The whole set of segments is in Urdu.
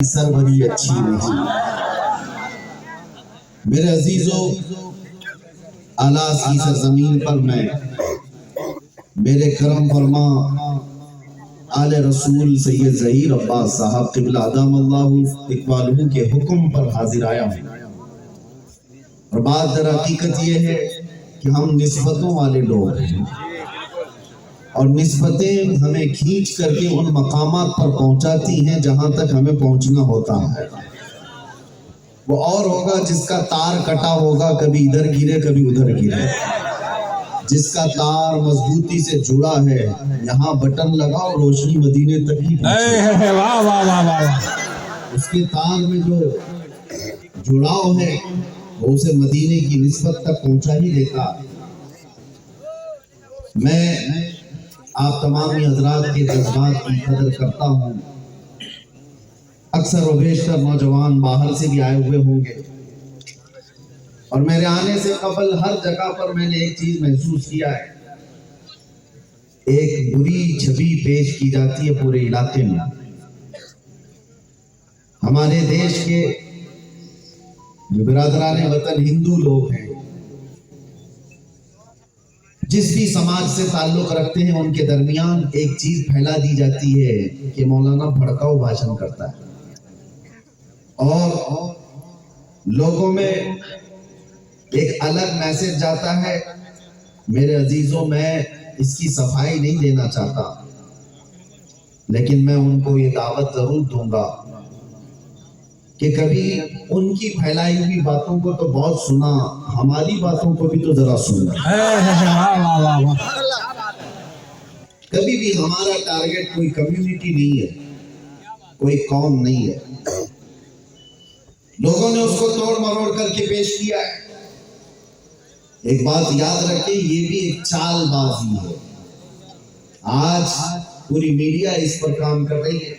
سربری اچھی نہیں۔ میرے عزیزو، اعلیٰ کی سرزمین پر میں میرے کرم فرما آل رسول سید ظہیر عباس صاحب قبلہ ادام اللہ اقبالہ کے حکم پر حاضر آیا ہوں، اور بات در حقیقت یہ ہے کہ ہم نسبتوں والے لوگ ہیں، اور نسبتیں ہمیں کھینچ کر کے ان مقامات پر پہنچاتی ہیں جہاں تک ہمیں پہنچنا ہوتا ہے۔ وہ اور ہوگا جس کا تار کٹا ہوگا، کبھی ادھر گرے کبھی ادھر گرے، جس کا تار مضبوطی سے جڑا ہے، یہاں بٹن لگاؤ روشنی مدینے تک ہی پہنچے۔ واہ واہ واہ واہ، اس کے تار میں جو جڑاؤ ہے وہ اسے مدینے کی نسبت تک پہنچا ہی دیتا۔ میں آپ تمامی حضرات کے جذبات کی قدر کرتا ہوں۔ اکثر و بیشتر نوجوان باہر سے بھی آئے ہوئے ہوں گے، اور میرے آنے سے قبل ہر جگہ پر میں نے ایک چیز محسوس کیا ہے، ایک بری چھوی پیش کی جاتی ہے پورے علاقے میں۔ ہمارے دیش کے جو برادران وطن ہندو لوگ ہیں، جس بھی سماج سے تعلق رکھتے ہیں، ان کے درمیان ایک چیز پھیلا دی جاتی ہے کہ مولانا بھڑکاؤ بھاشن کرتا ہے، اور لوگوں میں ایک الگ میسج جاتا ہے۔ میرے عزیزوں، میں اس کی صفائی نہیں دینا چاہتا، لیکن میں ان کو یہ دعوت ضرور دوں گا کہ کبھی ان کی پھیلائی ہوئی باتوں کو تو بہت سنا، ہماری باتوں کو بھی تو ذرا سننا۔ کبھی بھی ہمارا ٹارگٹ کوئی کمیونٹی نہیں ہے، کوئی قوم نہیں ہے۔ لوگوں نے اس کو توڑ مروڑ کر کے پیش کیا ہے۔ ایک بات یاد رکھیں، یہ بھی ایک چال بازی ہے۔ آج پوری میڈیا اس پر کام کر رہی ہے۔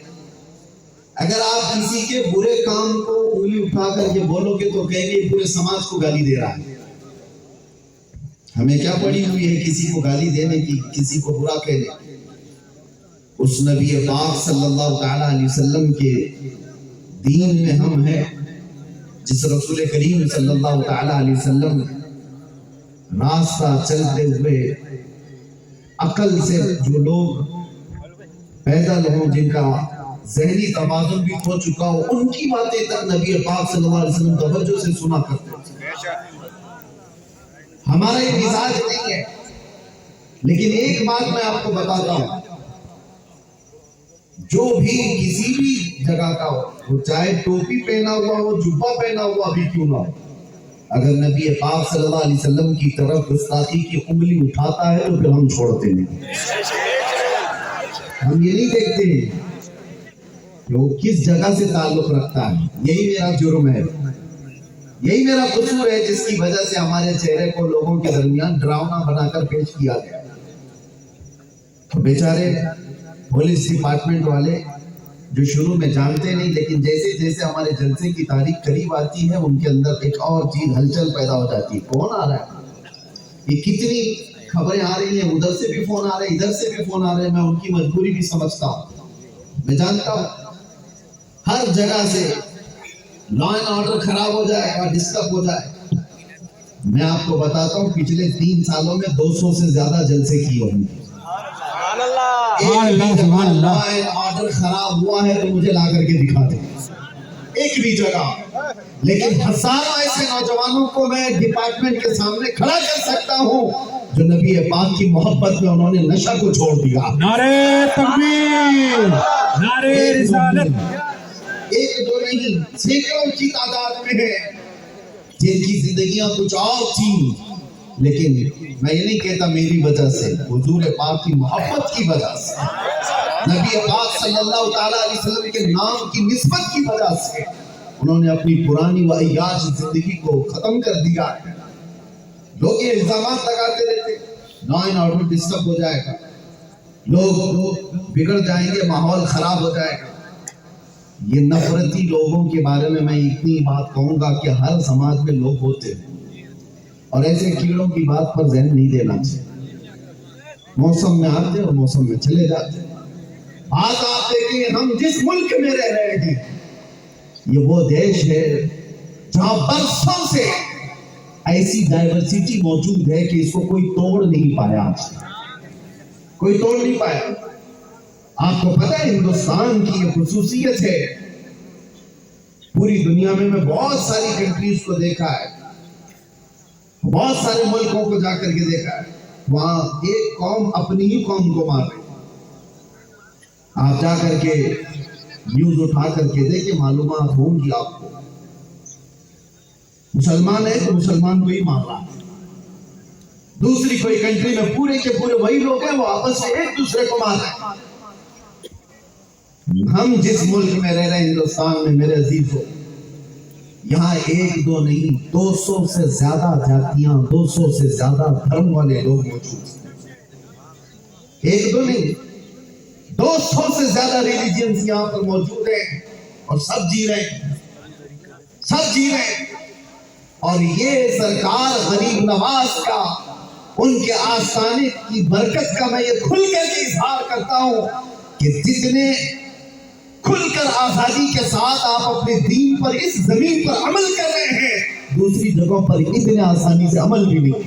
اگر آپ کسی کے برے کام کو انگلی اٹھا کر کے بولو گے تو کہیں گے پورے سماج کو گالی دے رہا ہے۔ ہمیں کیا پڑی ہوئی ہے کسی کو گالی دینے کی، کسی کو برا کہنے کی؟ اس نبی پاک صلی اللہ تعالیٰ علیہ وسلم کے دین میں ہم ہیں، جس رسول کریم صلی اللہ تعالیٰ علیہ وسلم راستہ چلتے ہوئے عقل سے جو لوگ پیدل ہوں، جن کا ذہنی توازن بھی کھو چکا ہو، ان کی باتیں تک نبی پاک صلی اللہ علیہ وسلم توجہ سے سنا کرتے ہیں۔ ہمارا یہ مزاج نہیں ہے، لیکن ایک بات میں آپ کو بتاتا ہوں، جو بھی کسی بھی جگہ کا ہو، وہ چاہے ٹوپی پہنا ہوا ہو، جبہ پہنا ہوا بھی کیوں نہ ہو، اگر نبی پاک صلی اللہ علیہ وسلم کی طرف گستاخی کی انگلی اٹھاتا ہے تو پھر ہم چھوڑتے نہیں۔ ہم یہ نہیں دیکھتے کہ وہ کس جگہ سے تعلق رکھتا ہے۔ یہی میرا جرم ہے، یہی میرا قصور ہے، جس کی وجہ سے ہمارے چہرے کو لوگوں کے درمیان ڈراؤنا بنا کر پیش کیا گیا۔ بیچارے پولیس ڈپارٹمنٹ والے جو شروع میں جانتے نہیں، لیکن جیسے جیسے ہمارے جلسے کی تاریخ قریب آتی ہے، ان کے اندر ایک اور چیز ہلچل پیدا ہو جاتی ہے، کون آ رہا ہے، یہ کتنی خبریں آ رہی ہیں، ادھر سے بھی فون آ رہے ہیں، ادھر سے بھی فون آ رہے ہیں۔ میں ان کی مجبوری بھی سمجھتا ہوں، میں جانتا ہوں ہر جگہ سے لا اینڈ آرڈر خراب ہو جائے اور ڈسٹرب ہو جائے۔ میں آپ کو بتاتا ہوں، پچھلے 3 سالوں میں 200 سے زیادہ جلسے کیے ہوں گے۔ لا اینڈ آرڈر خراب ہوا ہے تو مجھے لا کر کے دکھا دیں ایک بھی جگہ، لیکن ہزاروں ایسے نوجوانوں کو میں ڈپارٹمنٹ کے سامنے کھڑا کر سکتا ہوں جو نبی پاک کی محبت میں انہوں نے نشہ کو چھوڑ دیا۔ نعرہ تکبیر، نعرہ رسالت۔ ایک دو نہیں، سینکڑوں کی تعداد میں ہیں جن کی زندگیاں کچھ اور تھیں، لیکن میں یہ نہیں کہتا میری وجہ سے، حضور پاک کی محبت کی وجہ سے، نبی پاک صلی اللہ تعالیٰ علیہ وسلم کے نام کی نسبت کی وجہ سے انہوں نے اپنی پرانی و عیاش زندگی کو ختم کر دیا۔ لوگ یہ الزامات لگاتے رہتے، لا اینڈ آرڈر ڈسٹرب ہو جائے گا، لوگ بگڑ جائیں گے، ماحول خراب ہو جائے گا۔ یہ نفرتی لوگوں کے بارے میں اتنی بات کہوں گا کہ ہر سماج میں لوگ ہوتے ہیں، اور ایسے کیڑوں کی بات پر ذہن نہیں دینا چاہیے۔ موسم میں آتے اور موسم میں چلے جاتے۔ آج آپ دیکھیں، ہم جس ملک میں رہ رہے ہیں، یہ وہ دیش ہے جہاں برسوں سے ایسی ڈائیورسٹی موجود ہے کہ اس کو کوئی توڑ نہیں پایا، کوئی توڑ نہیں پایا۔ آپ کو پتہ ہے ہندوستان کی یہ خصوصیت ہے، پوری دنیا میں بہت ساری کنٹریز کو دیکھا ہے، بہت سارے ملکوں کو جا کر کے دیکھا ہے، وہاں ایک قوم اپنی ہی قوم کو مار رہی۔ آپ جا کر کے نیوز اٹھا کر کے دیکھیں، معلومات ہوں گی آپ کو، مسلمان ہے تو مسلمان کو ہی مار رہا ہے۔ دوسری کوئی کنٹری میں پورے کے پورے وہی لوگ ہیں، وہ آپس میں ایک دوسرے کو مار رہے ہیں۔ ہم جس ملک میں رہ رہے ہیں، ہندوستان میں، میرے عزیزوں، یہاں ایک دو نہیں 200 سے زیادہ جاتیاں، 200 سے زیادہ دھرم والے لوگ موجود ہیں۔ ایک دو نہیں 200 سے زیادہ ریلیجنز یہاں پر موجود ہیں، اور سب جی رہے ہیں، سب جی رہے ہیں۔ اور یہ سرکار غریب نواز کا، ان کے آستانے کی برکت کا میں یہ کھل کر کے اظہار کرتا ہوں کہ جتنے کھل کر آزادی کے ساتھ آپ اپنے دین پر اس زمین پر عمل کر رہے ہیں، دوسری جگہوں پر اتنے آسانی سے عمل بھی نہیں۔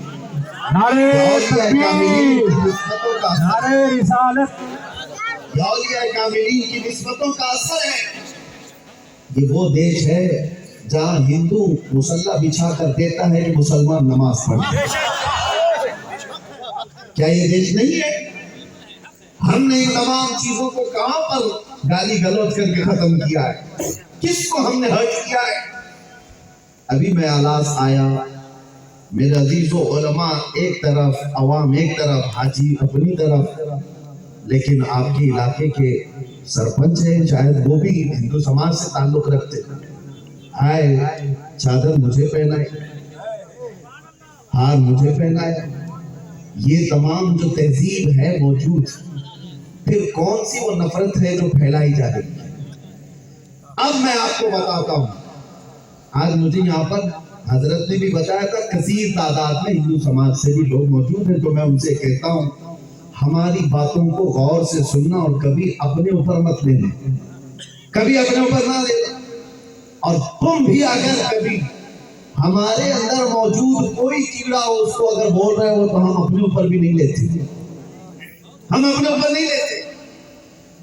نعرہ تکبیر، نعرہ رسالت، یہ اولیاء کاملین کی نسبتوں کا اثر ہے۔ یہ وہ دیش ہے جہاں ہندو مصلی بچھا کر دیتا ہے کہ مسلمان نماز پڑھے۔ کیا یہ دیش نہیں ہے؟ ہم نے ان تمام چیزوں کو کہاں پر گالی گلوچ کر کے ختم کیا ہے؟ کس کو ہم نے ہرٹ کیا ہے؟ ابھی میں آلاس آیا، میرے عزیزو، علماء ایک طرف، عوام ایک طرف، حاجی اپنی طرف، لیکن آپ کے علاقے کے سرپنچ ہیں، شاید وہ بھی ہندو سماج سے تعلق رکھتے ہیں۔ آئے چادر مجھے پہنائے، ہار مجھے پہنائے، یہ تمام جو تہذیب ہے موجود، پھر کون سی وہ نفرت ہے جو پھیلائی جا رہی ہے؟ اب میں آپ کو بتاتا ہوں، آج مجھے یہاں پر حضرت نے بھی بتایا تھا کثیر تعداد میں ہندو سماج سے بھی لوگ موجود ہیں، تو میں ان سے کہتا ہوں ہماری باتوں کو غور سے سننا اور کبھی اپنے اوپر مت لینا، کبھی اپنے اوپر نہ لینا۔ اور تم بھی اگر کبھی ہمارے اندر موجود کوئی کیڑا ہو، اس کو اگر بول رہے ہو تو ہم اپنے اوپر بھی نہیں لیتے، ہم اپنے اوپر نہیں لیتے۔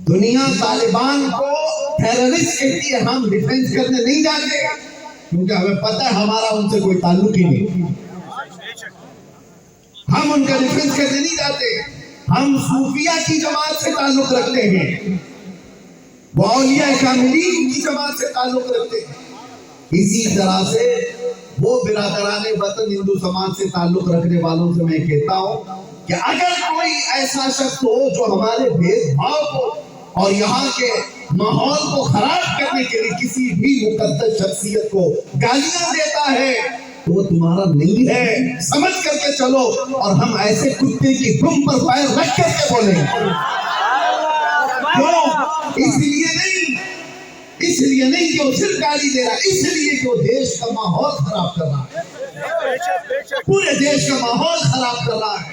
دنیا طالبان کو ٹیررسٹ کہتی ہے، ہم ڈیفینس کرنے نہیں جاتے، کیونکہ ہمیں پتہ ہے ہمارا ان سے کوئی تعلق ہی نہیں، ہم ان کا ڈیفینس کرنے نہیں جاتے۔ ہم صوفیہ کی جماعت سے تعلق رکھتے ہیں، وہ اولیاء کاملین کی جماعت سے تعلق رکھتے ہیں۔ اسی طرح سے وہ برادران وطن ہندو سماج سے تعلق رکھنے والوں سے میں کہتا ہوں کہ اگر کوئی ایسا شخص ہو جو ہمارے بھید بھاؤ کو اور یہاں کے ماحول کو خراب کرنے کے لیے کسی بھی مقدس شخصیت کو گالیاں دیتا ہے تو وہ تمہارا نہیں ہے، سمجھ کر کے چلو، اور ہم ایسے کتے کی دم پر پیر رکھ کر کے بولیں گے۔ کیوں؟ اس لیے نہیں کہ وہ صرف گالی دے رہا ہے، اس لیے کہ وہ دیش کا ماحول خراب کر رہا ہے، پورے دیش کا ماحول خراب کر رہا ہے۔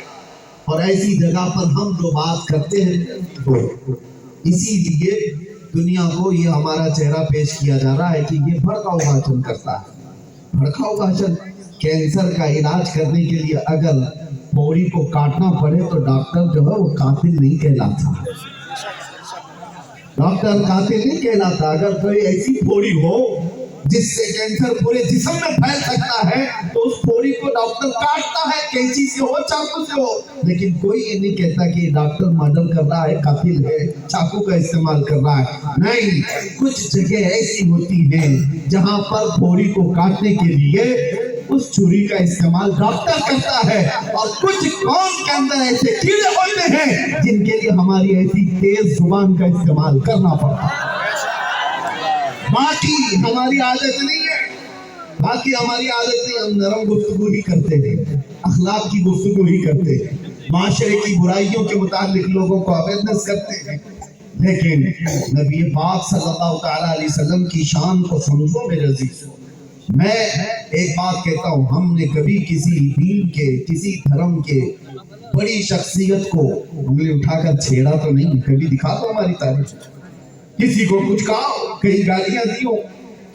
اور ایسی جگہ پر ہم جو بات کرتے ہیں تو اسی لیے دنیا کو یہ ہمارا چہرہ پیش کیا جا رہا ہے کہ یہ بھڑکاؤ بھاشن کرتا ہے۔ بھڑکاؤ بھاشن، کینسر کا علاج کرنے کے لیے اگر پوڑی کو کاٹنا پڑے تو ڈاکٹر جو ہے وہ قاتل نہیں کہلاتا، ڈاکٹر قاتل نہیں کہلاتا۔ اگر کوئی ایسی پھوڑی ہو جس سے کینسر پورے جسم میں پھیل سکتا ہے تو اس پھوڑی کو ڈاکٹر کاٹتا ہے، کینچی سے ہو، چاقو سے ہو، لیکن کوئی یہ نہیں کہتا کہ ڈاکٹر مرڈر کر رہا ہے، قاتل ہے، چاقو کا استعمال کر رہا ہے۔ نہیں، کچھ جگہ ایسی ہوتی ہیں جہاں پر پھوڑی کو کاٹنے کے لیے اس چھری کا استعمال ڈاکٹر کرتا ہے، اور کچھ قوم کے اندر ایسے کیڑے ہوتے ہیں جن کے لیے ہماری ایسی تیز زبان کا استعمال کرنا پڑتا ہے۔ باقی ہماری عادت نہیں ہے، باقی ہماری عادت نہیں، ہم نرم گفتگو ہی کرتے ہیں، اخلاق کی گفتگو ہی کرتے ہیں، معاشرے کی برائیوں کے متعلق لوگوں کو اویئرنس کرتے ہیں، لیکن نبی پاک صلی اللہ تعالیٰ علیہ وسلم کی شان کو سمجھو میرے عزیزو۔ میں ایک بات کہتا ہوں، ہم نے کبھی کسی دین کے، کسی دھرم کے بڑی شخصیت کو انگلی اٹھا کر چھیڑا تو نہیں، کبھی دکھا دو ہماری تاریخ، کسی کو کچھ کہا ہو، کہیں گالیاں دی ہو،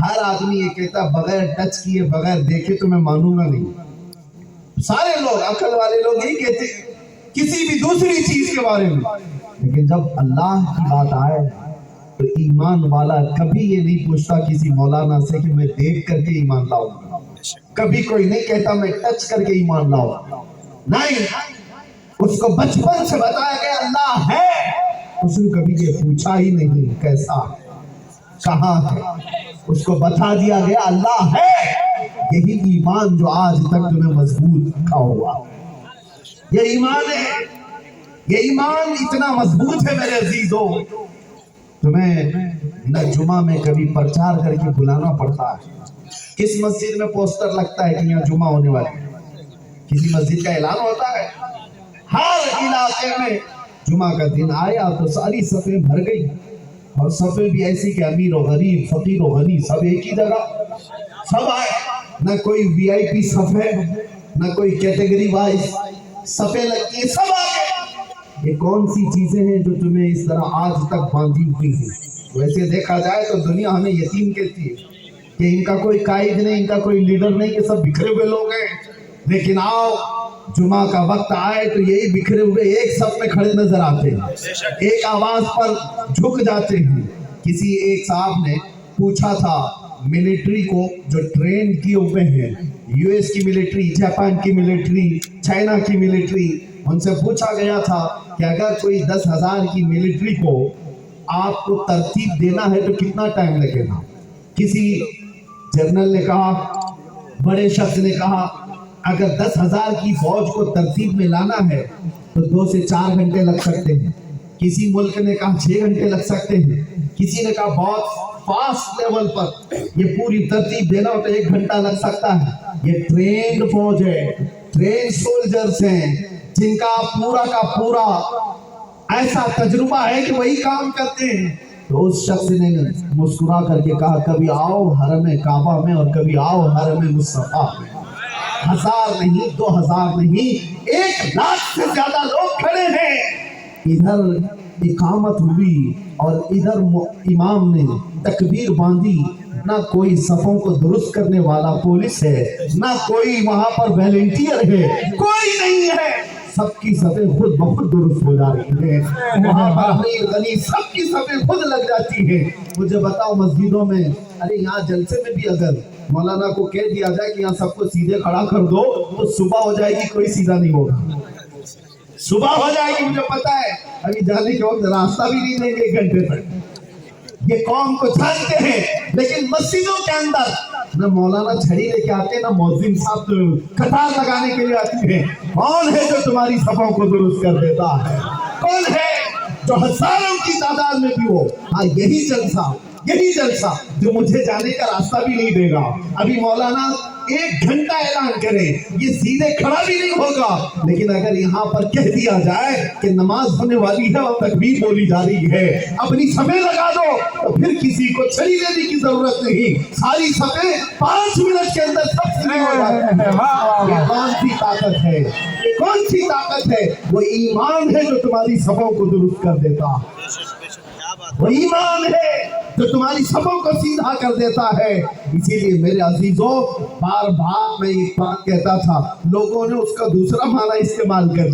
ہر آدمی یہ کہتا بغیر ٹچ کیے بغیر دیکھے تو میں مانوں گا نہیں. سارے لوگ عقل والے لوگ یہی کہتے کسی بھی دوسری چیز کے بارے میں. لیکن جب اللہ کی بات آئے تو ایمان والا کبھی یہ نہیں پوچھتا کسی مولانا سے کہ میں دیکھ کر کے ایمان لاؤں. کبھی کوئی نہیں کہتا میں ٹچ کر کے ایمان لاؤں. نہیں، اس کو بچپن سے بتایا گیا اللہ ہے. اس نے کبھی یہ پوچھا ہی نہیں کیسا کہاں ہے. اس کو بتا دیا گیا اللہ ہے. یہی ایمان جو آج تک تمہیں مضبوط رکھا ہوا. یہ ایمان ہے. یہ ایمان اتنا مضبوط ہے میرے عزیزوں، تمہیں نہ جمعہ میں کبھی پرچار کر کے بلانا پڑتا ہے. کس مسجد میں پوسٹر لگتا ہے کہ یہاں جمعہ ہونے والی ہے؟ کسی مسجد کا اعلان ہوتا ہے؟ ہر علاقے میں جمعہ کا دن آیا تو ساری صفیں بھر گئی، اور صفیں بھی ایسی کہ امیر و غریب، فقیر و غنی سب ایک ہی جگہ سب آئے. نہ کوئی وی آئی پی صف ہے، نہ کوئی کیٹیگری وائز صفیں لگتی ہیں، سب آئے. یہ کون سی چیزیں ہیں جو تمہیں اس طرح آج تک باندھی ہوئی ہیں؟ ویسے دیکھا جائے تو دنیا ہمیں یتیم کہتی ہے کہ ان کا کوئی قائد نہیں، ان کا کوئی لیڈر نہیں، یہ سب بکھرے ہوئے لوگ ہیں. لیکن آؤ جمعہ کا وقت آئے تو یہی بکھرے ہوئے ایک صف میں کھڑے نظر آتے ہیں، ایک آواز پر جھک جاتے ہیں. کسی ایک صاحب نے پوچھا تھا ملٹری کو جو ٹرین کیے ہوئے ہیں، یو ایس کی ملٹری، جاپان کی ملٹری، چائنا کی ملٹری، ان سے پوچھا گیا تھا کہ اگر کوئی 10,000 کی ملٹری کو آپ کو ترتیب دینا ہے تو کتنا ٹائم لگے گا؟ کسی جنرل نے کہا، بڑے شخص نے کہا اگر 10,000 کی فوج کو ترتیب میں لانا ہے تو 2 سے 4 گھنٹے لگ سکتے ہیں. کسی ملک نے کہا 6 گھنٹے لگ سکتے ہیں. کسی نے کہا بہت فاسٹ لیول پر یہ پوری ترتیب دینا ہو تو 1 گھنٹہ لگ سکتا ہے. یہ ٹرینڈ فوج ہے، ٹرینڈ سولجرز ہیں جن کا پورا کا پورا ایسا تجربہ ہے کہ وہی کام کرتے ہیں. تو اس شخص نے مسکرا کر کے کہا کبھی آؤ حرم کعبہ میں اور کبھی آؤ حرم مصطفیٰ میں. 1000 نہیں، 2000 نہیں، 1,00,000 سے زیادہ لوگ کھڑے ہیں. ادھر اقامت ہوئی اور ادھر امام نے تکبیر باندھی. نہ کوئی صفوں کو درست کرنے والا پولیس ہے، نہ کوئی وہاں پر والنٹیئر ہے، کوئی نہیں ہے. سب کی صفیں خود بخود درست ہو جا رہی ہیں. وہاں پر امیر غنی سب کی صفیں خود لگ جاتی ہیں. مجھے بتاؤ مسجدوں میں، ارے یہاں جلسے میں بھی اگر مولانا کو کہہ دیا جائے کہ یہاں سب کو سیدھے کھڑا کر دو تو صبح ہو جائے گی، کوئی سیدھا نہیں ہوگا. صبح ہو جائے گی، مجھے پتا ہے. ابھی جانے کے وقت راستہ بھی نہیں دیں گے 1 گھنٹے تک. یہ قوم کو جانتے ہیں، لیکن مسجدوں کے اندر نہ مولانا چھڑی لے کے آتے، نہ مؤذن صاحب قطار لگانے کے لیے آتے ہیں. کون ہے جو تمہاری صفوں کو درست کر دیتا ہے؟ کون ہے جو ہزاروں کی تعداد میں بھی ہو؟ ہاں یہی جلسہ جو مجھے جانے کا راستہ بھی نہیں دے گا. ابھی مولانا 1 گھنٹہ اعلان کرے، یہ سیدھے کھڑا بھی نہیں ہوگا. لیکن اگر یہاں پر کہہ دیا جائے کہ نماز ہونے والی ہے اور تکبیر بولی جا رہی ہے، اپنی صفیں لگا دو، تو پھر کسی کو چھڑی لینے کی ضرورت نہیں. ساری صفیں 5 منٹ کے اندر سب سے ہو جاتی ہیں. یہ کون سی طاقت ہے؟ یہ کون سی طاقت ہے؟ وہ ایمان ہے جو تمہاری صفوں کو درست کر دیتا. وہ ایمان ہے جو تمہاری صفوں کو سیدھا کر دیتا ہے. اسی لیے میرے عزیزوں، بار بار میں ایک بات کہتا تھا، لوگوں نے اس کا دوسرا معنی استعمال کر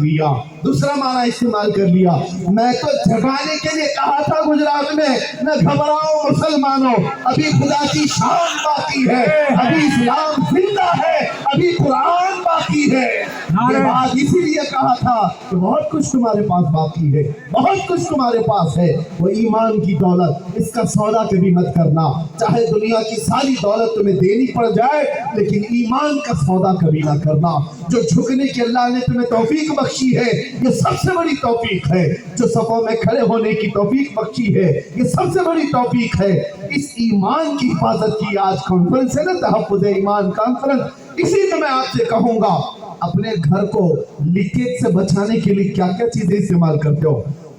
لیا. میں تو جگانے کے لیے کہا تھا گجرات میں، نہ گھبراؤ مسلمانوں، ابھی خدا کی شان باقی ہے، ابھی اسلام زندہ ہے، ابھی قرآن باقی ہے. یہ بات اسی لیے کہا تھا کہ بہت کچھ تمہارے پاس باقی ہے، بہت کچھ تمہارے پاس ہے. وہ ایمان کی دولت، اس کا سودا کبھی مت کرنا. چاہے دنیا کی ساری دولت تمہیں دینی پڑ جائے، لیکن ایمان کا سودا کبھی نہ کرنا. جو جھکنے کی اللہ نے تمہیں توفیق بخشی ہے، یہ سب سے بڑی توفیق ہے. جو صفوں میں کھڑے ہونے کی توفیق بخشی ہے، یہ سب سے بڑی توفیق ہے. اس ایمان کی حفاظت کی آج کانفرنس ہے نا، تحفظ ایمان کانفرنس. اسی میں آپ سے کہوں گا، اپنے گھر کو لیکیج سے بچانے کے لیے کیا کیا چیزیں استعمال کرتے ہو؟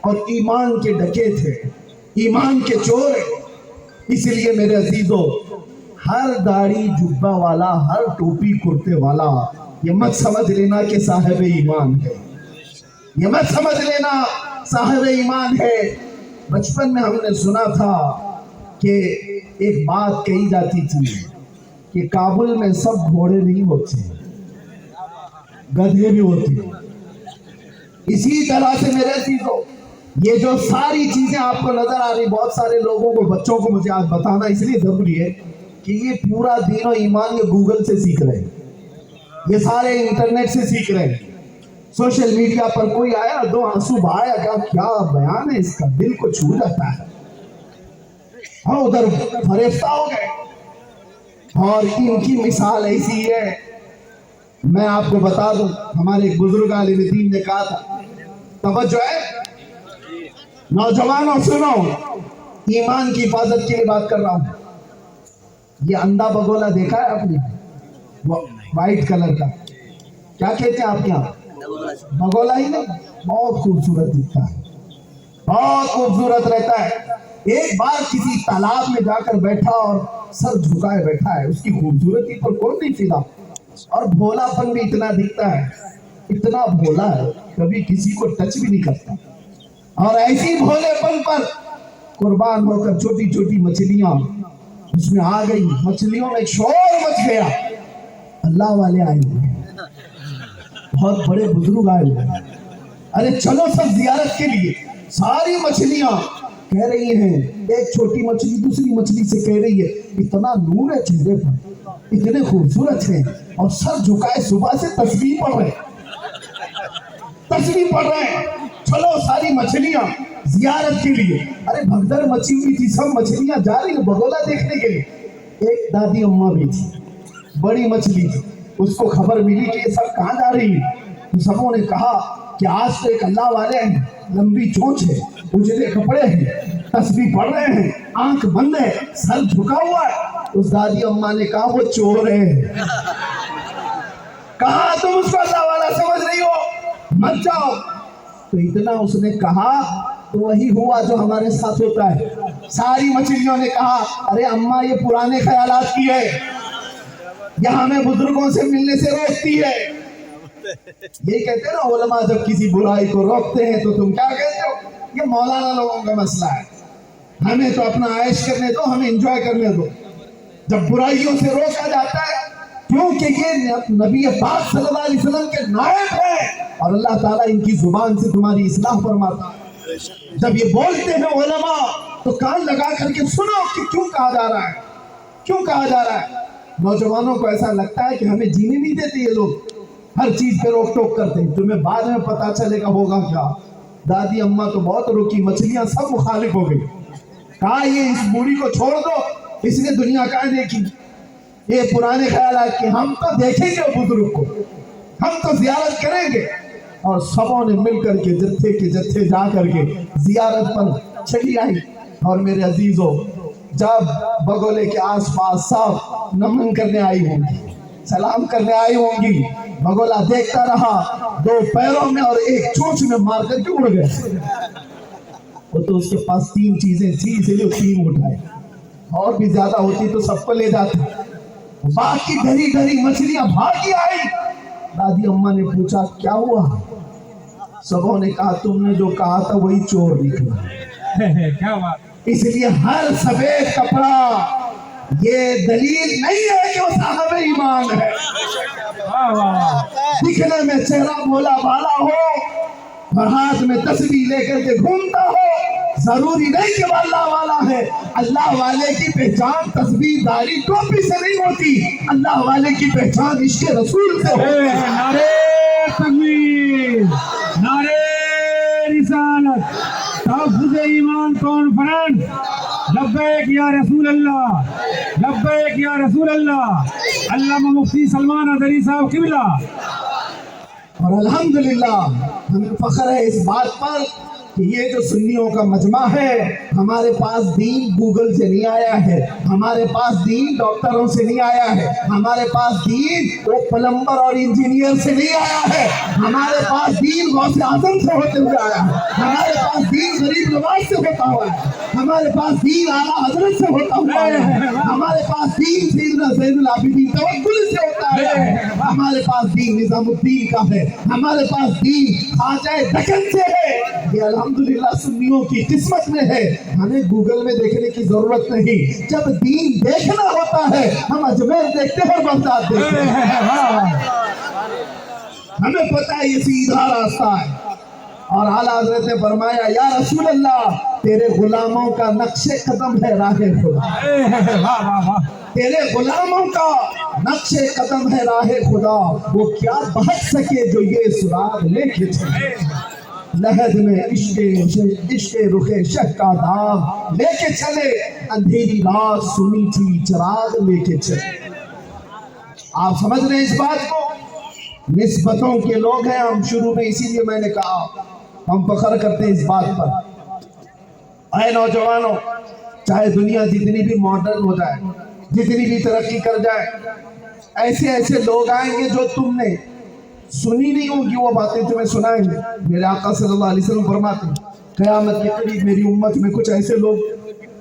اور ایمان کے ڈکے تھے، ایمان کے چور ہیں۔ اس لیے میرے عزیزو، ہر داڑھی جبہ والا، ہر ٹوپی کرتے والا یہ مت سمجھ لینا کہ صاحب ایمان ہے، یہ مت سمجھ لینا صاحب ایمان ہے۔ بچپن میں ہم نے سنا تھا کہ ایک بات کہی جاتی تھی کہ کابل میں سب گھوڑے نہیں ہوتے، گدھے بھی ہوتے ہیں۔ اسی طرح سے میرے عزیزو، یہ جو ساری چیزیں آپ کو نظر آ رہی، بہت سارے لوگوں کو، بچوں کو مجھے آج بتانا اس لیے ضروری ہے کہ یہ پورا دین و ایمان یہ گوگل سے سیکھ رہے ہیں، یہ سارے انٹرنیٹ سے سیکھ رہے ہیں۔ سوشل میڈیا پر کوئی آیا، دو آنسو بہایا، کیا بیان ہے اس کا، دل کو چھو جاتا ہے، ہاں ادھر فریفتہ ہو گئے۔ اور ان کی مثال ایسی ہے، میں آپ کو بتا دوں، ہمارے ایک بزرگ عالم دین نے کہا تھا، توجہ ہے نوجوانوں، سنو، ایمان کی حفاظت کے لیے بات کر رہا ہوں۔ یہ اندھا بگولا دیکھا ہے آپ نے، وائٹ کلر کا، کیا کہتے ہیں آپ کے یہاں؟ بگولا ہی نہیں، بہت خوبصورت دکھتا ہے، بہت خوبصورت رہتا ہے۔ ایک بار کسی تالاب میں جا کر بیٹھا اور سر جھکائے بیٹھا ہے، اس کی خوبصورتی پر کون نہیں فدا، اور بھولا پن بھی اتنا دکھتا ہے، اتنا بھولا ہے، کبھی کسی کو ٹچ بھی نہیں کرتا۔ اور ایسی بھولے پن پر قربان ہو کر چھوٹی چھوٹی مچھلیاں اس میں آ گئی، مچھلیوں میں شور مچ گیا۔ اللہ والے آئے ہوئے، بہت بڑے بزرگ آئے ہوئے، ارے چلو سب زیارت کے لیے۔ ساری مچھلیاں کہہ رہی ہیں، ایک چھوٹی مچھلی دوسری مچھلی سے کہہ رہی ہے، اتنا نور ہے چہرے پر، اتنے خوبصورت ہیں، اور سر جھکائے صبح سے تسبیح پڑھ رہے ہیں۔ چلو ساری مچھلیاں زیارت کے لیے، ارے بھگدڑ مچی ہوئی تھی، سب مچھلیاں جا رہی ہیں بگولا دیکھنے کے لیے۔ ایک دادی اماں بھی تھی، بڑی مچھلی تھی، اس کو خبر ملی کہ یہ سب کہاں جا رہی ہیں، تو سبوں نے کہا کہ آج تو ایک اللہ والے ہیں، لمبی چونچ ہے، اجلے کپڑے ہیں، تسبیح پڑھ رہے ہیں، آنکھ بند ہے، سر جھکا ہوا ہے۔ اس دادی اماں نے کہا وہ چور ہے۔ کہا تم اس کو اللہ والا سمجھ رہی ہو، مت جاؤ۔ تو اتنا اس نے کہا تو وہی ہوا جو ہمارے ساتھ ہوتا ہے۔ ساری مچھلیوں نے کہا ارے اماں یہ پرانے خیالات کی ہے، یہ ہمیں بزرگوں سے ملنے سے روکتی ہے۔ یہ کہتے ہیں نا علماء جب کسی برائی کو روکتے ہیں تو تم کیا کہتے ہو، یہ مولانا لوگوں کا مسئلہ ہے، ہمیں تو اپنا عیش کرنے دو، ہمیں انجوائے کرنے دو۔ جب برائیوں سے روکا جاتا ہے کیونکہ یہ نبی پاک صلی اللہ علیہ وسلم کے نائب ہیں، اور اللہ تعالیٰ ان کی زبان سے تمہاری اصلاح فرماتا ہے۔ جب یہ بولتے ہیں علماء تو کان لگا کر کے سنو کہ کیوں کہا جا رہا ہے، کیوں کہا جا رہا ہے۔ نوجوانوں کو ایسا لگتا ہے کہ ہمیں جینے نہیں دیتے یہ لوگ، ہر چیز پہ روک ٹوک کرتے ہیں، تمہیں بعد میں پتا چلے گا ہوگا کیا۔ دادی اماں تو بہت روکی، مچھلیاں سب مخالف ہو گئی، کہا یہ اس بوڑھی کو چھوڑ دو، اس نے دنیا کا دیکھی، یہ پرانے خیالات کہ ہم تو دیکھیں گے بزرگ کو، ہم تو زیارت کریں گے۔ اور سبوں نے مل کر کے جتھے کے جتھے جا کر کے زیارت پر چلی آئی۔ اور میرے عزیزوں، جب بگولے کے آس پاس سب نمن کرنے آئی ہوں گی، سلام کرنے آئی ہوں گی، بگولا دیکھتا رہا، دو پیروں میں اور ایک چونچ میں مار کر کے اڑ گئے۔ وہ تو اس کے پاس تین چیزیں تھی، اس لیے تین اٹھائے، اور بھی زیادہ ہوتی تو سب کو لے جاتے۔ باقی ڈری ڈری مچھلیاں بھاگی آئی۔ دادی اماں نے پوچھا کیا ہوا، سبوں نے کہا تم نے جو کہا تھا وہی چور نکلا۔ کیا بات، اس لیے ہر سفید کپڑا یہ دلیل نہیں ہے کہ وہ صاحب ایمان ہے۔ دکھنے میں چہرہ بولا بالا ہو اور ہاتھ میں تسبیح لے کر کے گھومتا ہو، ضروری نہیں کہ وہ اللہ والا ہے۔ اللہ والے کی پہچان تسبیح داڑھی ٹوپی سے نہیں ہوتی، اللہ والے کی پہچان عشق رسول سے ہوتی ہے۔ نعرہ تکبیر، نعرہ رسالت، تحفظ ایمان کانفرنس، لبیک یا رسول اللہ، لبیک یا رسول اللہ، علامہ مفتی سلمان ازہری صاحب قبلہ۔ اور الحمدللہ ہمیں فخر ہے اس بات پر کہ یہ جو سنیوں کا مجمع ہے، ہمارے پاس دین گوگل سے نہیں آیا ہے، ہمارے پاس دین ڈاکٹروں سے نہیں آیا ہے، ہمارے پاس دین وہ پلمبر اور انجینئر سے نہیں آیا ہے، ہمارے پاس دین غوث اعظم سے ہوتے ہوئے آیا ہے، ہمارے پاس دین غریب نواز سے ہوتا ہوا ہے، ہمارے پاس دین اعلیٰ حضرت سے ہوتا ہوا آیا ہے، ہمارے پاس دین سیدنا زین العابدین توکل سے ہوتا ہے، ہمارے پاس دین نظام الدین کا ہے، ہمارے پاس دین خواجہ دکن سے ہے۔ یہ الحمدللہ سنیوں کی قسمت میں ہے، ہمیں گوگل میں دیکھنے کی ضرورت نہیں، جب دین دیکھنا ہوتا ہے ہم اجمیر دیکھتے ہیں اور بغداد دیکھتے ہیں، ہمیں پتہ ہے یہ سیدھا راستہ ہے۔ اور اعلیٰ حضرت نے فرمایا یا رسول اللہ تیرے غلاموں کا نقش قدم ہے راہ خدا، تیرے غلاموں کا نقش قدم ہے راہ خدا، وہ کیا بہت سکے جو یہ سراغ لے کے چلے، لحد میں عشق رخ شہ کا داغ لے کے چلے، اندھیری رات سنی تھی چراغ لے کے چلے۔ آپ سمجھ رہے ہیں اس بات کو؟ نسبتوں کے لوگ ہیں ہم، شروع میں اسی لیے میں نے کہا ہم فخر کرتے ہیں اس بات پر۔ اے نوجوانوں، چاہے دنیا جتنی بھی ماڈرن ہو جائے، جتنی بھی ترقی کر جائے، ایسے لوگ آئیں گے جو تم نے سنی نہیں ہوگی وہ باتیں تمہیں سنائیں گے۔ میرے آقا صلی اللہ علیہ وسلم فرماتے ہیں قیامت کے قریب میری امت میں کچھ ایسے لوگ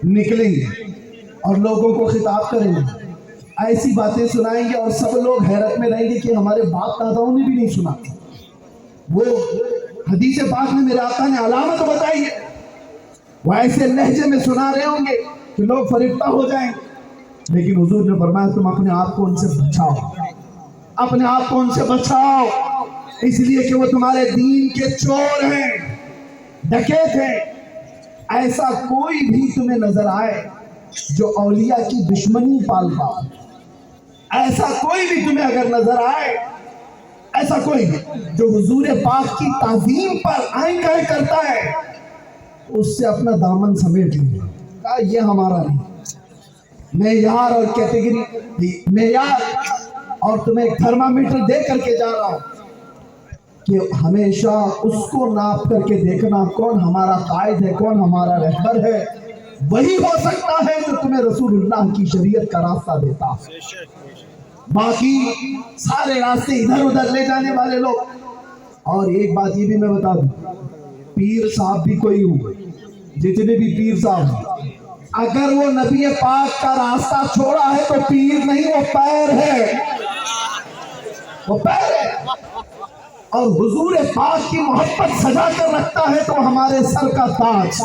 نکلیں گے اور لوگوں کو خطاب کریں گے، ایسی باتیں سنائیں گے اور سب لوگ حیرت میں رہیں گے کہ ہمارے باپ داداؤں نے بھی نہیں سنا۔ وہ حدیث پاک میں میرے آقا نے علامت بتائی ہے، وہ ایسے لہجے میں سنا رہے ہوں گے کہ لوگ فرشتہ ہو جائیں گے، لیکن حضور نے فرمایا تم اپنے آپ کو ان سے بچاؤ، اپنے آپ کو ان سے بچاؤ، اس لیے کہ وہ تمہارے دین کے چور ہیں، ڈکیت ہیں۔ ایسا کوئی بھی تمہیں نظر آئے جو اولیاء کی دشمنی پالتا، ایسا کوئی بھی تمہیں اگر نظر آئے، ایسا کوئی بھی جو حضور پاک کی تعظیم پر آئیں گاہیں کرتا ہے، اس سے اپنا دامن سمیٹ لیا، کہا یہ ہمارا نہیں۔ معیار اور کیٹیگری، معیار اور تمہیں ایک تھرمامیٹر دے کر کے جا رہا ہوں کہ ہمیشہ اس کو ناپ کر کے دیکھنا کون ہمارا قائد ہے، کون ہمارا رہبر ہے، وہی ہو سکتا ہے جو تمہیں رسول اللہ کی شریعت کا راستہ دیتا۔ باقی سارے راستے ادھر ادھر لے جانے والے لوگ۔ اور ایک بات یہ بھی میں بتا دوں، پیر صاحب بھی کوئی ہو، جتنے بھی پیر صاحب ہیں، اگر وہ نبی پاک کا راستہ چھوڑا ہے تو پیر نہیں، وہ پیر ہے، وہ پیر ہے۔ اور حضور پاک کی محبت سجا کر رکھتا ہے تو ہمارے سر کا تاج،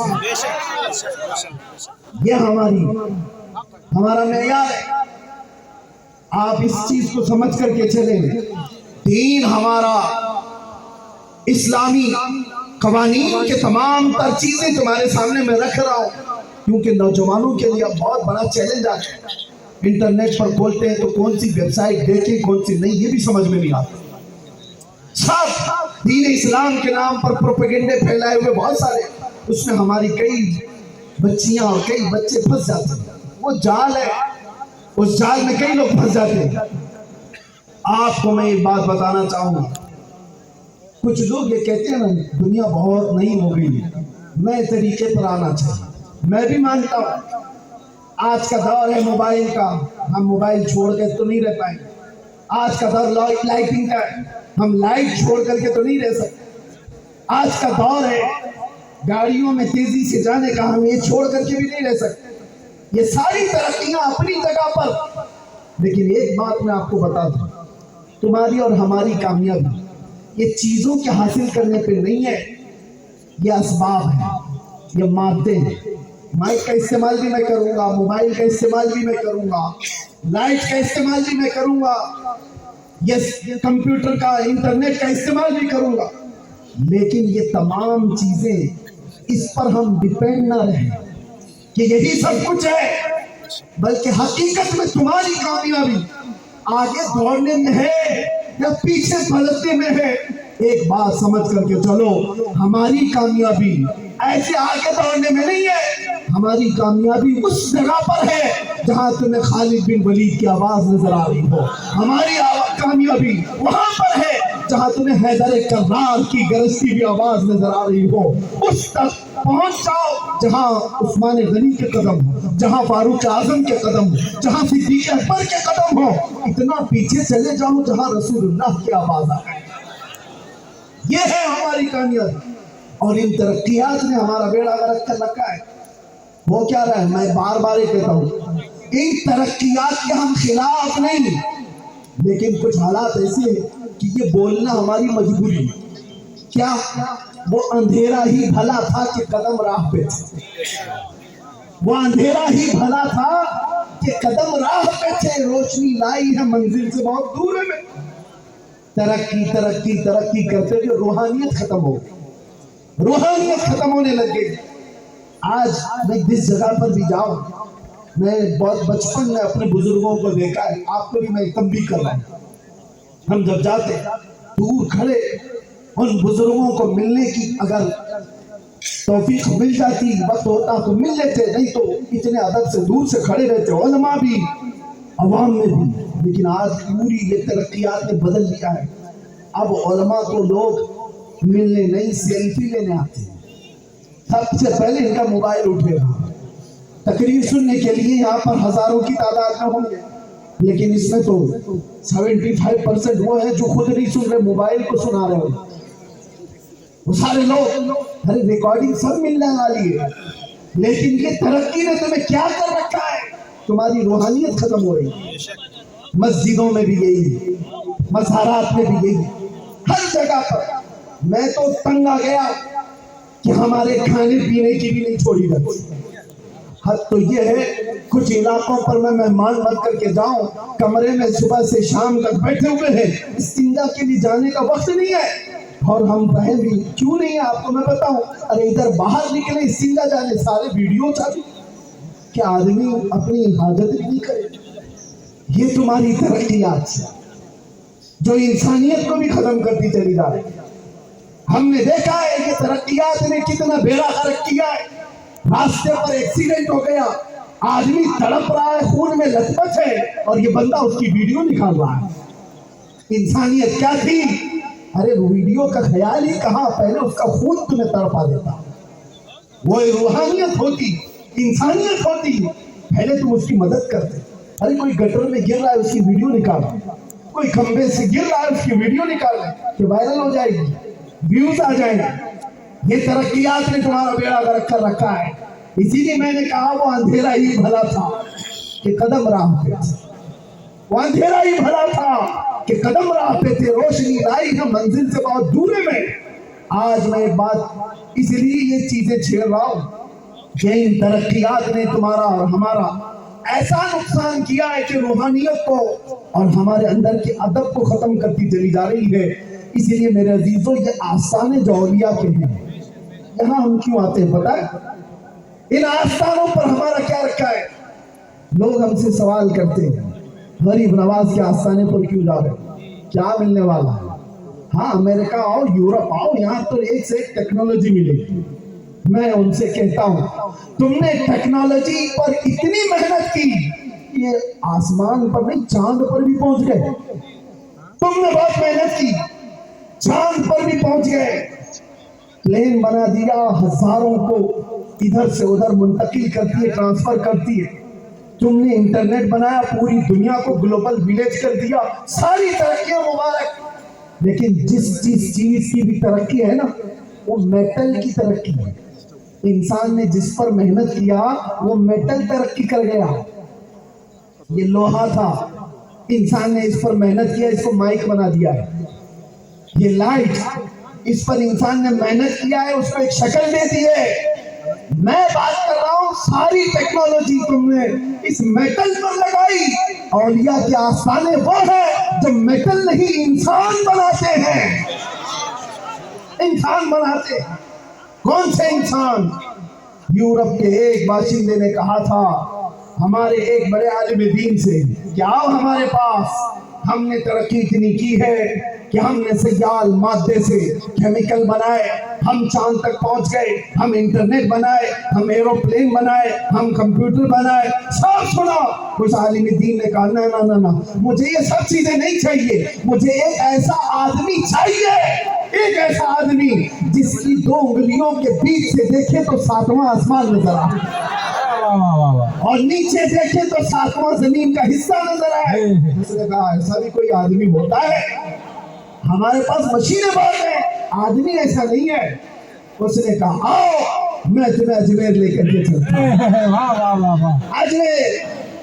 یہ ہمارا معیار ہے۔ آپ اس چیز کو سمجھ کر کے چلیں، دین ہمارا اسلامی قوانین کے تمام تر چیزیں تمہارے سامنے میں رکھ رہا ہوں، کیونکہ نوجوانوں کے لیے بہت بڑا چیلنج آ ہے۔ انٹرنیٹ پر کھولتے ہیں تو کون سی ویب سائٹ دیکھیں کون سی نہیں، یہ بھی سمجھ میں نہیں آتا۔ سب دین اسلام کے نام پر پروپیگنڈے پھیلائے ہوئے بہت سارے، اس میں ہماری کئی بچیاں اور کئی بچے پھنس جاتے ہیں، وہ جال ہے، اس جال میں کئی لوگ پھنس جاتے ہیں۔ آپ کو میں ایک بات بتانا چاہوں گا، کچھ لوگ یہ کہتے ہیں نا دنیا بہت نئی ہو گئی ہے، نئے طریقے پر آنا چاہیے، میں بھی مانتا ہوں آج کا دور ہے موبائل کا، ہم موبائل چھوڑ کے تو نہیں رہ پائیں گے۔ آج کا دور لائٹنگ کا ہے، ہم لائٹ چھوڑ کر کے تو نہیں رہ سکتے۔ آج کا دور ہے گاڑیوں میں تیزی سے جانے کا، ہم یہ چھوڑ کر کے بھی نہیں رہ سکتے۔ یہ ساری ترقیاں اپنی جگہ پر، لیکن ایک بات میں آپ کو بتا دوں، تمہاری اور ہماری کامیابی یہ چیزوں کے حاصل کرنے پہ نہیں ہے، یہ اسباب ہیں، یہ مادے ہیں۔ مائک کا استعمال بھی میں کروں گا، موبائل کا استعمال بھی میں کروں گا، لائٹ کا استعمال بھی میں کروں گا، یہ کمپیوٹر کا، انٹرنیٹ کا استعمال بھی کروں گا، لیکن یہ تمام چیزیں اس پر ہم ڈیپینڈ نہ رہیں کہ یہی سب کچھ ہے، بلکہ حقیقت میں تمہاری کامیابی آگے دوڑنے میں ہے یا پیچھے پلٹنے میں ہے۔ ایک بات سمجھ کر کے چلو، ہماری کامیابی ایسے آگے دوڑنے میں نہیں ہے، ہماری کامیابی اس جگہ پر ہے جہاں تمہیں خالد بن ولید کی آواز نظر آ رہی ہو، ہماری کامیابی وہاں پر ہے جہاں جہاں تمہیں حیدر کرار کی گرجتی ہوئی آواز نظر آ رہی ہو، اس تک پہنچ جاؤ جہاں عثمان غنی کے قدم ہو، جہاں فاروق اعظم کے قدم ہو، جہاں صدیق اکبر کے قدم ہو۔ اتنا پیچھے چلے جاؤ جہاں رسول اللہ کی آواز آئے۔ یہ ہے ہماری کامیابی، اور ان ترقیات نے ہمارا بیڑا غرق کر رکھا ہے۔ وہ کیا رہا ہے، میں بار بار یہ کہتا ہوں، ان ترقیات کے ہم خلاف نہیں، لیکن کچھ حالات ایسے ہیں کہ یہ بولنا ہماری مجبوری ہے۔ کیا وہ اندھیرا ہی بھلا تھا کہ قدم راہ پہ تھے، وہ اندھیرا ہی بھلا تھا کہ قدم راہ پہ تھے، روشنی لائی ہے منزل سے بہت دور ہے۔ ترقی ترقی ترقی کرتے ہوئے روحانیت ختم ہو گئی، روحانیت ختم ہونے لگ گئی۔ آج میں جس جگہ پر بھی جاؤں، میں بہت بچپن میں اپنے بزرگوں کو دیکھا ہے، آپ کو بھی میں تنبیہ کر رہا ہوں۔ ہم جب جاتے دور کھڑے ان بزرگوں کو ملنے کی اگر توفیق مل جاتی، وقت ہوتا تو مل لیتے، نہیں تو اتنے ادب سے دور سے کھڑے رہتے، علماء بھی عوام میں بھی۔ لیکن آج پوری یہ ترقیات نے بدل دیا ہے، اب علماء کو لوگ ملنے نہیں سیلفی لینے آتے ہیں۔ سب سے پہلے ان کا موبائل اٹھے گا، تقریر سننے کے لیے یہاں پر ہزاروں کی تعداد میں ہوں گے، لیکن اس میں تو 75% وہ ہے جو خود نہیں سن رہے، موبائل کو سنا رہے ہو۔ وہ سارے لوگ ارے ریکارڈنگ سب ملنے والی ہے، لیکن یہ ترقی نے تمہیں کیا کر رکھا ہے، تمہاری روحانیت ختم ہو رہی ہے۔ مسجدوں میں بھی یہی، مزارات میں بھی یہی، ہر جگہ پر۔ میں تو تنگ آ گیا کہ ہمارے کھانے پینے کی بھی نہیں چھوڑی جاتی۔ حد تو یہ ہے کچھ علاقوں پر میں مہمان بن کر کے جاؤں، کمرے میں صبح سے شام تک بیٹھے ہوئے ہیں، استنجا کے لیے جانے کا وقت نہیں ہے، اور ہم کہیں بھی کیوں نہیں ہے آپ کو میں بتاؤں، ارے ادھر باہر نکلے استنجا جانے، سارے ویڈیو چالو کہ آدمی اپنی حاجت نہیں کرے۔ یہ تمہاری ترقیات جو انسانیت کو بھی ختم کرتی چلی جا رہی ہے۔ ہم نے دیکھا ہے کہ ترقیات نے کتنا بیڑا غرق کیا ہے۔ راستے پر ایکسیڈنٹ ہو گیا، آدمی تڑپ رہا ہے، خون میں لت پت ہے، اور یہ بندہ اس کی ویڈیو نکال رہا ہے۔ انسانیت کیا تھی؟ ارے ویڈیو کا خیال ہی کہاں، پہلے اس کا خون تمہیں تڑپا دیتا۔ وہ روحانیت ہوتی، انسانیت ہوتی، پہلے تم اس کی مدد کرتے۔ ارے کوئی گٹر میں گر رہا ہے، اس کی ویڈیو نکالو، کوئی کھمبے سے گر رہا ہے، اس کی ویڈیو نکالو کہ وائرل ہو جائے گی، ویوز آ جائیں گے۔ یہ ترقیات نے تمہارا بیڑا غرق کر رکھا ہے۔ اسی لیے میں نے کہا وہ اندھیرا ہی بھلا تھا کہ قدم راہ پہ تھے، وہ اندھیرا ہی بھلا تھا کہ قدم راہ پہ تھے، روشنی لائی ہے منزل سے بہت دور میں۔ آج میں ایک بات اس لیے یہ چیزیں چھیڑ رہا ہوں کہ ان ترقیات نے تمہارا اور ہمارا ایسا نقصان کیا ہے کہ روحانیت کو اور ہمارے اندر کے ادب کو ختم کرتی چلی جا رہی ہے۔ اس لیے میرے عزیزوں، یہ آستانے جو اولیاء کے ہیں، یہاں ہم کیوں آتے ہیں پتہ ہے؟ ان آستانوں پر ہمارا کیا رکھا ہے؟ لوگ ہم سے سوال کرتے ہیں، غریب نواز کے آستانے پر کیوں جا رہے، کیا ملنے والا ہے؟ ہاں امریکہ آؤ، یورپ آؤ، یہاں تو ایک سے ایک ٹیکنالوجی ملے گی۔ میں ان سے کہتا ہوں، تم نے ٹیکنالوجی پر اتنی محنت کی، یہ آسمان پر نہیں چاند پر بھی پہنچ گئے۔ تم نے بہت محنت کی، چاند پر بھی پہنچ گئے، پلین بنا دیا، ہزاروں کو ادھر سے ادھر منتقل کرتی ہے، ٹرانسفر کرتی ہے۔ تم نے انٹرنیٹ بنایا، پوری دنیا کو گلوبل ولیج کر دیا، ساری ترقیاں مبارک۔ لیکن جس چیز کی بھی ترقی ہے نا، وہ میٹل کی ترقی ہے۔ انسان نے جس پر محنت کیا وہ میٹل ترقی کر گیا۔ یہ لوہا تھا، انسان نے اس پر محنت کیا، اس کو مائک بنا دیا ہے۔ یہ لائٹ، اس پر انسان نے محنت کیا ہے، اس کو ایک شکل دے دی ہے۔ میں بات کر رہا ہوں ساری ٹیکنالوجی تم نے اس میٹل پر لگائی۔ اولیاء کے آستانے وہ ہیں جو میٹل نہیں انسان بناتے ہیں، انسان بناتے ہیں۔ کون سے انسان؟ یورپ کے ایک باشندے نے کہا تھا ہمارے ایک بڑے عالم دین سے کہ آؤ ہمارے پاس، ہم نے ترقی اتنی کی ہے کہ ہم نے سیال مادے سے کیمیکل بنائے، ہم چاند تک پہنچ گئے، ہم انٹرنیٹ بنائے، ہم ایروپلین بنائے، ہم کمپیوٹر بنائے، سب سنا۔ کچھ عالم دین نے کہا نا نا نا نا، مجھے یہ سب چیزیں نہیں چاہیے، مجھے ایک ایسا آدمی چاہیے، ایک ایسا آدمی جس کی 2 انگلیوں کے بیچ سے دیکھے تو 7واں آسمان نظر آئے، اور نیچے دیکھے تو 7واں زمین کا حصہ نظر آئے۔ اس نے کہا ایسا بھی کوئی آدمی ہوتا ہے؟ ہمارے پاس مشینیں بہت ہیں، آدمی ایسا نہیں ہے۔ اس نے کہا آؤ میں تمہیں اجمیر لے کر کے چلتا ہوں۔ اجمیر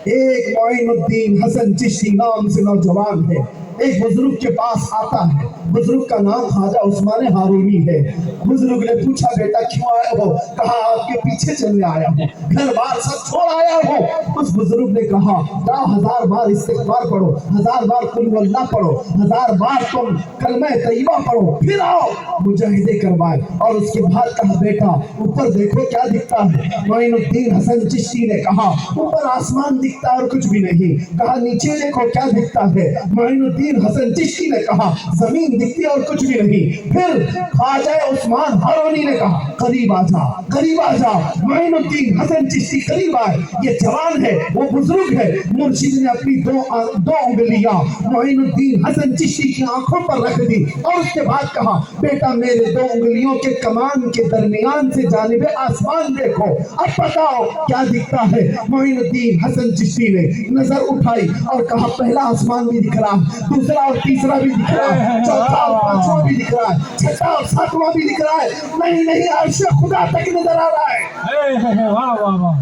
ایک معین الدین حسن چشتی نام سے نوجوان ہے، ایک بزرگ کے پاس آتا ہے، بزرگ کا نام خواجہ عثمان ہارونی ہے۔ بزرگ نے پوچھا بیٹا کیوں آئے ہو؟ کہا آپ کے پیچھے چلنے آیا ہوں، گھر بار سب چھوڑ آیا ہوں۔ اس بزرگ نے کہا جاؤ 1000 بار استغفار پڑھو، 1000 بار قل ہو اللہ پڑھو، 1000 بار تم کلمہ طیبہ پڑھو، پھر آؤ مجاہدے کروائے۔ اور اس کے بعد کہا بیٹا اوپر دیکھو کیا دکھتا ہے؟ معین الدین حسن چشتی نے کہا اوپر آسمان دکھتا ہے اور کچھ بھی نہیں۔ کہا نیچے دیکھو کیا دکھتا ہے؟ معین الدین حسن چشتی نے کہا زمین دکھتی ہے اور کچھ بھی نہیں۔ پھر خواجہ عثمان ہارونی نے کہا قریب آ جا، قریب آ جا۔ معین الدین حسن چشتی قریب آئے، یہ جوان ہے، وہ بزرگ ہے۔ مرشد نے اپنی دو انگلیاں معین الدین حسن چشتی کی آنکھوں پر رکھ دی اور اس کے بعد کہا بیٹا میرے 2 انگلیوں کے کمان کے درمیان سے جانب آسمان دیکھو، اب بتاؤ کیا دکھتا ہے؟ معین الدین حسن چشتی نے نظر اٹھائی اور کہا پہلا آسمان بھی دکھ رہا ہے، دوسرا اور تیسرا بھی دکھ رہا ہے، چوتھا اور 5واں بھی دکھ رہا ہے، 6واں اور 7واں بھی دکھ رہا ہے، نہیں عرش خدا تک نظر آ رہا ہے۔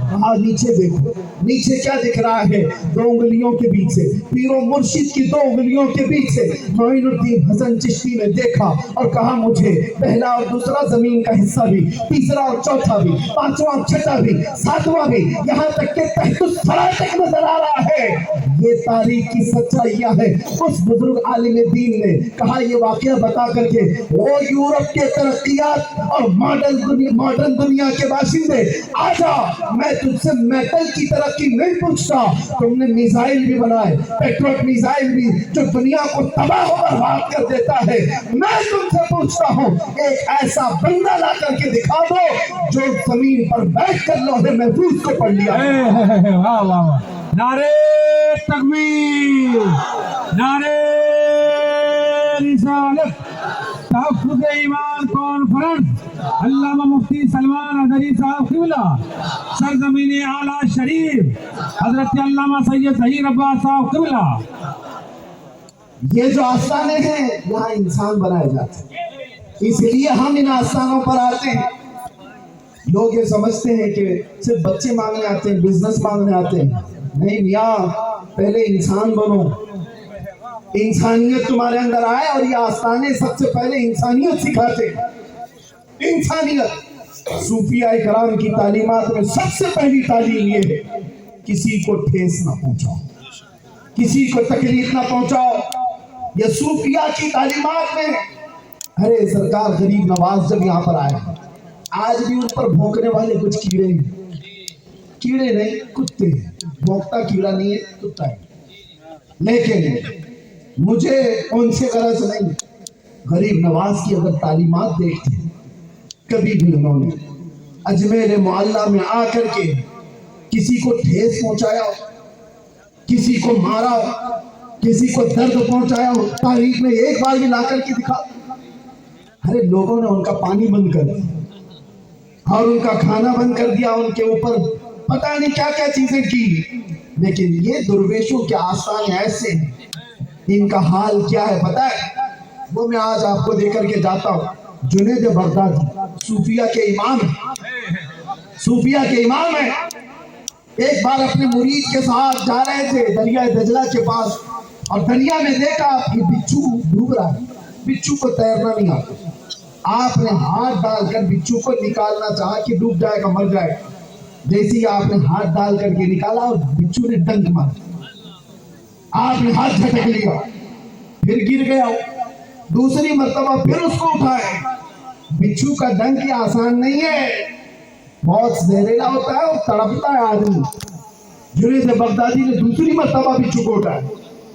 کہا نیچے دیکھو، نیچے کیا دکھ رہا ہے؟ 2 انگلیوں کے بیچ سے، پیر و مرشد کی 2 انگلیوں کے بیچ سے معین الدین حسن چشتی نے دیکھا اور کہا مجھے پہلا اور دوسرا زمین کا حصہ بھی، تیسرا اور چوتھا بھی، 5واں اور 6واں بھی، 7واں بھی، یہاں تک کہ تحت الثری تک نظر آ رہا ہے۔ یہ تاریخ کی سچائیاں ہیں۔ اس بزرگ عالم دین نے کہا یہ واقعہ بتا کر کے وہ یورپ کے ترقیات اور ماڈرن دنیا کے باشندے آجا، میں تجھ سے میٹل کی ترقی نہیں پوچھتا، تم نے میزائل بھی بنائے، پیٹرول میزائل بھی جو دنیا کو تباہ و برباد کر دیتا ہے، میں تم سے پوچھتا ہوں ایک ایسا بندہ لا کر کے دکھا دو جو زمین پر بیٹھ کر لوح محفوظ کو پڑھ لیا۔ نعرہ تکبیر، نعرہ رسالت، تحفظ ایمان کانفرنس، علامہ مفتی سلمان ازہری صاحب قبلہ، سرزمین اعلیٰ شریف، حضرت علامہ سید ظہیر عباس صاحب قبلہ۔ یہ جو آستانے ہیں یہاں انسان بنائے جاتے ہیں، اس لیے ہم ان آستانوں پر آتے ہیں۔ لوگ یہ سمجھتے ہیں کہ صرف بچے مانگنے آتے ہیں، بزنس مانگنے آتے ہیں، نہیں میاں پہلے انسان بنو، انسانیت تمہارے اندر آئے، اور یہ آستانے سب سے پہلے انسانیت سکھاتے ہیں۔ انسانیت صوفیاء کرام کی تعلیمات میں سب سے پہلی تعلیم یہ ہے کسی کو ٹھیس نہ پہنچاؤ، کسی کو تکلیف نہ پہنچاؤ۔ یہ صوفیاء کی تعلیمات میں ارے سرکار غریب نواز جب یہاں پر آئے آج بھی ان پر بھونکنے والے کچھ کیڑے ہیں، کیڑے نہیں کتے ہیں، بھونکتا کیڑا نہیں ہے کتا ہے، لیکن مجھے ان سے غرض نہیں۔ غریب نواز کی اگر تعلیمات دیکھتے کبھی بھی انہوں نے اجمیر معلیٰ میں آ کر کے کسی کو ٹھیس پہنچایا ہو، کسی کو مارا ہو، کسی کو درد پہنچایا ہو، تاریخ میں ایک بار بھی لا کر کے دکھا؟ ارے لوگوں نے ان کا پانی بند کر دیا اور ان کا کھانا بند کر دیا، ان کے اوپر پتہ نہیں کیا کیا چیزیں کی، لیکن یہ درویشوں کے آستانے ایسے ہیں، ان کا حال کیا ہے پتہ ہے؟ وہ میں آج آپ کو دے کر کے جاتا ہوں۔ جنید بغدادی صوفیہ کے امام ہیں، صوفیہ کے امام ہیں۔ ایک بار اپنے مرید کے ساتھ جا رہے تھے دریا دجلہ کے پاس، اور دریا میں دیکھا کہ بچھو ڈوب رہا ہے، بچھو کو تیرنا نہیں آتا۔ آپ نے ہاتھ ڈال کر بچھو کو نکالنا چاہا کہ ڈوب جائے گا، مر جائے گا، جیسے ہی آپ نے ہاتھ ڈال کر کے نکالا اور بچھو نے ڈنک مارا، آپ نے ہاتھ جھٹک لیا، پھر گر گیا، دوسری مرتبہ پھر اس کو اٹھائے۔ بچھو کا ڈنک یہ آسان نہیں ہے، بہت زہریلا ہوتا ہے اور تڑپتا ہے آدمی۔ جنید بغدادی نے دوسری مرتبہ بچھو کو اٹھایا،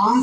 8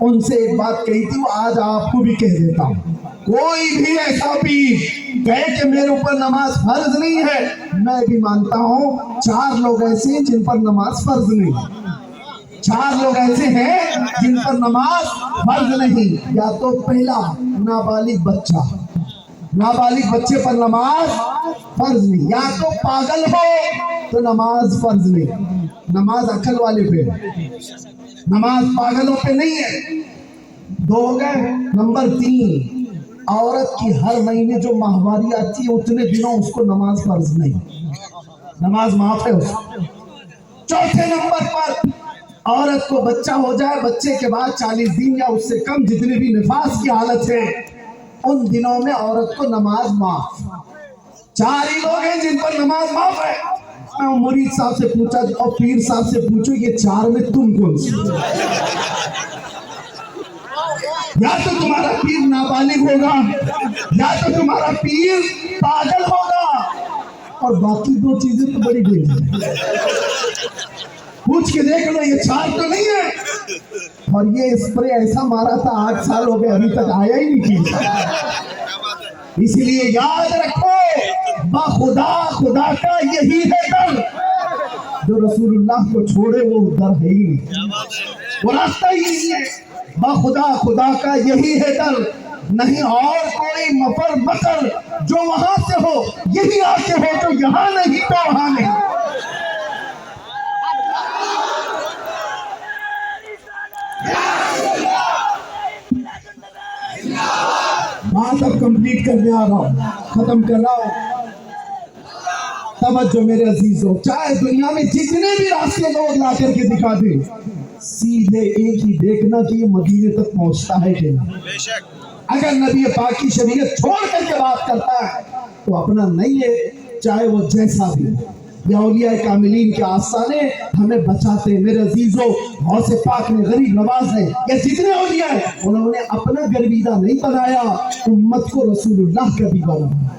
ان سے ایک بات کہی تھی، وہ آج آپ کو بھی کہہ دیتا ہوں. کوئی بھی ایسا پیر کہے کہ میرے اوپر نماز فرض نہیں ہے، میں بھی مانتا ہوں 4 لوگ ایسے ہیں جن پر نماز فرض نہیں. 4 لوگ ایسے ہیں جن پر نماز فرض نہیں. یا تو پہلا نابالغ بچہ، نابالغ بچے پر نماز فرض نہیں. یا تو پاگل ہو تو نماز فرض نہیں. نماز عقل والے پہ، نماز پاگلوں پہ نہیں ہے. 2 ہو گئے. نمبر 3، عورت کی ہر مہینے جو ماہواری آتی ہے اتنے دنوں اس کو نماز فرض نہیں، نماز معاف ہے اس کو. 4تھے نمبر پر عورت کو بچہ ہو جائے، بچے کے بعد 40 دن یا اس سے کم جتنے بھی نفاس کی حالت ہے ان دنوں میں عورت کو نماز معاف. 4 ہی لوگ ہیں جن پر نماز معاف ہے. میں مرید صاحب سے پوچھا اور پیر صاحب سے پوچھو یہ 4 میں تم کون سی؟ یا تو تمہارا پیر نابالغ ہوگا، یا تو تمہارا پیر پاگل ہوگا، اور باقی 2 چیزیں تو بڑی ڈیڑھ ہیں. پوچھ کے دیکھ لو، یہ 4 تو نہیں ہے. اور یہ اسپرے ایسا مارا تھا 8 سال ہو گئے ابھی تک آیا ہی نہیں تھی. اس لیے یاد رکھو، بخدا خدا کا یہی ہے در، جو رسول اللہ کو چھوڑے وہ در ہے ہی نہیں، وہ راستہ ہی نہیں ہے. بخدا خدا کا یہی ہے در، نہیں اور کوئی مفر مکر جو وہاں سے ہو یہی آ کے ہو، جو یہاں نہیں تو وہاں نہیں. بات اب کمپلیٹ کرنے آ رہا ہوں، ختم کر رہا ہوں. توجہ میرے عزیزوں، چاہے دنیا میں جتنے بھی راستے لوگ لا کر کے دکھا دیں، سیدھے ایک ہی دیکھنا کہ یہ مدینے تک پہنچتا ہے کہ نہیں. اگر نبی پاک کی شریعت چھوڑ کر کے بات کرتا ہے تو اپنا نہیں ہے، چاہے وہ جیسا بھی. یا اولیاء کاملین کے آستانے ہمیں بچاتے ہیں. میرے عزیزوں، غوث پاک نے، غریب نواز نے، یا جتنے اولیاء ہیں انہوں نے اپنا گرویدہ نہیں بنایا، امت کو رسول اللہ کا بھی بنایا.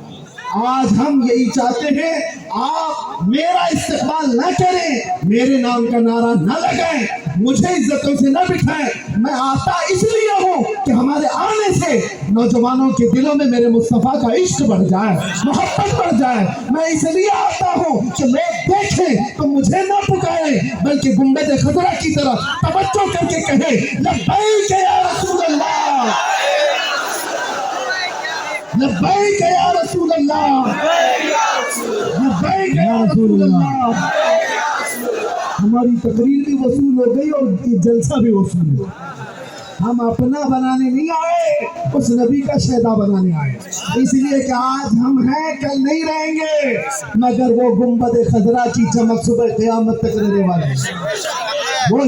آج ہم یہی چاہتے ہیں، آپ میرا استقبال نہ کریں، میرے نام کا نعرہ نہ لگائیں، مجھے عزتوں سے نہ بٹھائیں. میں آتا اس لیے ہوں کہ ہمارے آنے سے نوجوانوں کے دلوں میں میرے مصطفیٰ کا عشق بڑھ جائے، محبت بڑھ جائے. میں اس لیے آتا ہوں کہ لوگ دیکھیں تو مجھے نہ پکاریں بلکہ گنبد خضرا کی طرف توجہ کر کے کہیں، لبیک یا رسول اللہ، لبیک یا رسول اللہ، لبیک یا رسول اللہ. ہماری تقریر بھی وصول ہو گئی اور جلسہ بھی وصول ہو. ہم اپنا بنانے نہیں آئے، اس نبی کا شہدا بنانے آئے. اس لیے کہ آج ہم ہیں، کل نہیں رہیں گے، مگر وہ گنبد خضرا کی چمک صبح قیامت تک رہنے والے. وہ